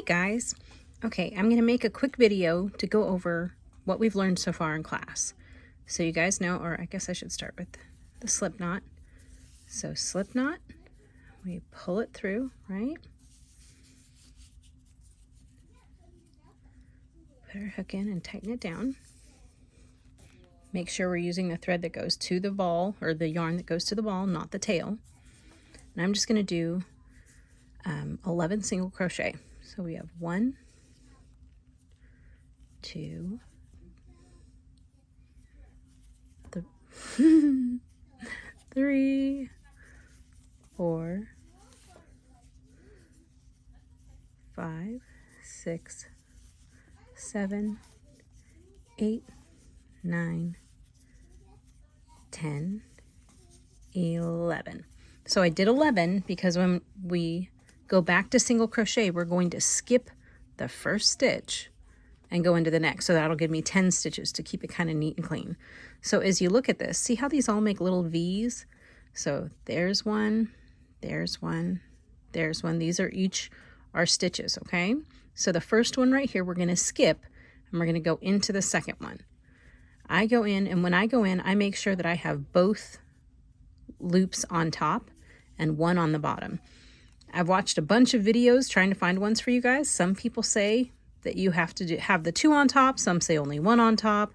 guys. Okay, I'm going to make a quick video to go over what we've learned so far in class. So you guys know, or I guess I should start with the slip knot. So slip knot, we pull it through, right? Put our hook in and tighten it down. Make sure we're using the thread that goes to the ball, or the yarn that goes to the ball, not the tail. And I'm just going to do 11 single crochet. So we have 1, 2, 3, 4, 5, 6, 7, 8, 9, 10, 11. So I did 11 because when we go back to single crochet, we're going to skip the first stitch and go into the next. So that'll give me 10 stitches to keep it kind of neat and clean. So as you look at this, see how these all make little V's? So there's one, there's one, there's one. These are each our stitches, okay? So the first one right here, we're going to skip and we're going to go into the second one. I go in, and when I go in, I make sure that I have both loops on top and one on the bottom. I've watched a bunch of videos trying to find ones for you guys. Some people say that you have to have the 2 on top. Some say only 1 on top.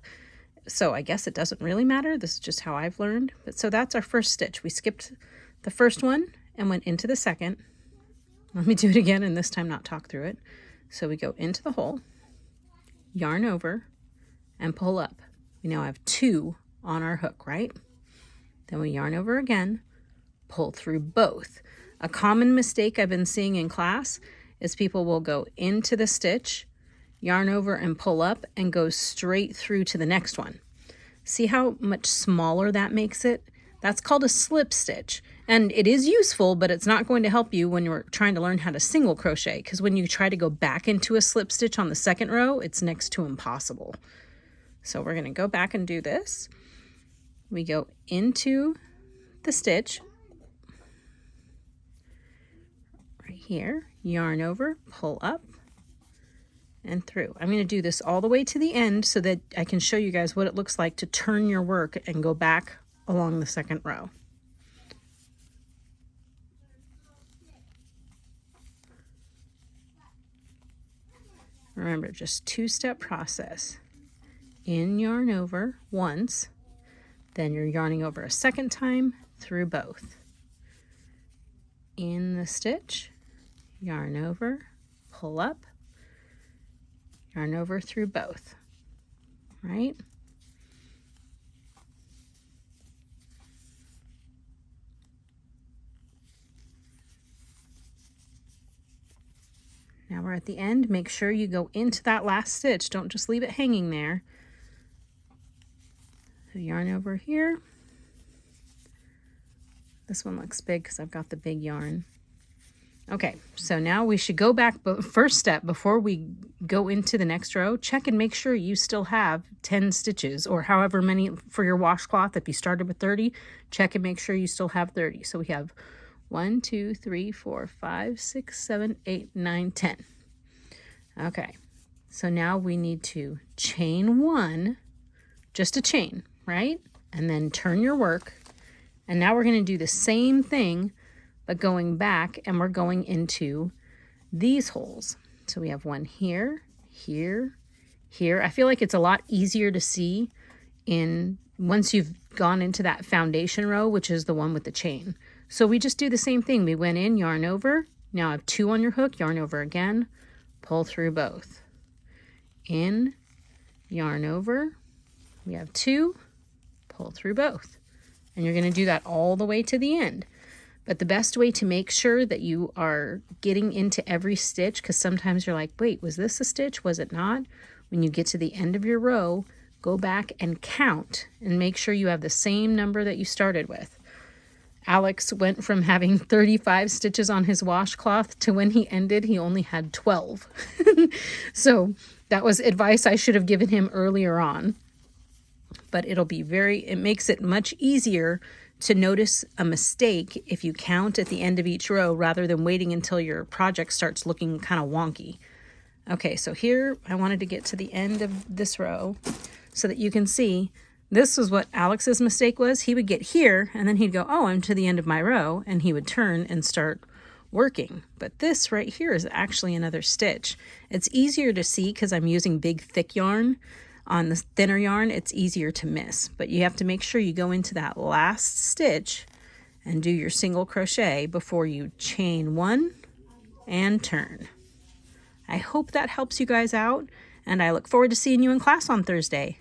So I guess it doesn't really matter. This is just how I've learned. But so that's our first stitch. We skipped the first one and went into the second. Let me do it again, and this time not talk through it. So we go into the hole, yarn over, and pull up. We now have 2 on our hook, right? Then we yarn over again, pull through both. A common mistake I've been seeing in class is people will go into the stitch, yarn over and pull up, and go straight through to the next one. See how much smaller that makes it? That's called a slip stitch. And it is useful, but it's not going to help you when you're trying to learn how to single crochet, because when you try to go back into a slip stitch on the second row, it's next to impossible. So we're going to go back and do this. We go into the stitch right here, yarn over, pull up, and through. I'm going to do this all the way to the end so that I can show you guys what it looks like to turn your work and go back along the second row. Remember, just 2-step process. In, yarn over once, then you're yarning over a second time through both. In the stitch, yarn over, pull up, yarn over through both, right? Now we're at the end. Make sure you go into that last stitch. Don't just leave it hanging there. So yarn over here. This one looks big because I've got the big yarn. Okay, so now we should go back, but first step before we go into the next row, check and make sure you still have 10 stitches or however many for your washcloth. If you started with 30, check and make sure you still have 30. So we have 1, 2, 3, 4, 5, 6, 7, 8, 9, 10. Okay, so now we need to chain 1, just a chain, right? And then turn your work. And now we're going to do the same thing, but going back, and we're going into these holes. So we have one here, here, here. I feel like it's a lot easier to see once you've gone into that foundation row, which is the one with the chain. So we just do the same thing. We went in, yarn over. Now I have 2 on your hook, yarn over again, pull through both. In, yarn over. We have 2, pull through both. And you're going to do that all the way to the end. But the best way to make sure that you are getting into every stitch, because sometimes you're like, wait, was this a stitch? Was it not? When you get to the end of your row, go back and count and make sure you have the same number that you started with. Alex went from having 35 stitches on his washcloth to when he ended, he only had 12. So that was advice I should have given him earlier on. But it makes it much easier to notice a mistake if you count at the end of each row rather than waiting until your project starts looking kind of wonky. Okay, so here I wanted to get to the end of this row so that you can see this was what Alex's mistake was. He would get here and then he'd go, oh, I'm to the end of my row, and he would turn and start working. But this right here is actually another stitch. It's easier to see because I'm using big thick yarn. On the thinner yarn, it's easier to miss, but you have to make sure you go into that last stitch and do your single crochet before you chain one and turn. I hope that helps you guys out, and I look forward to seeing you in class on Thursday.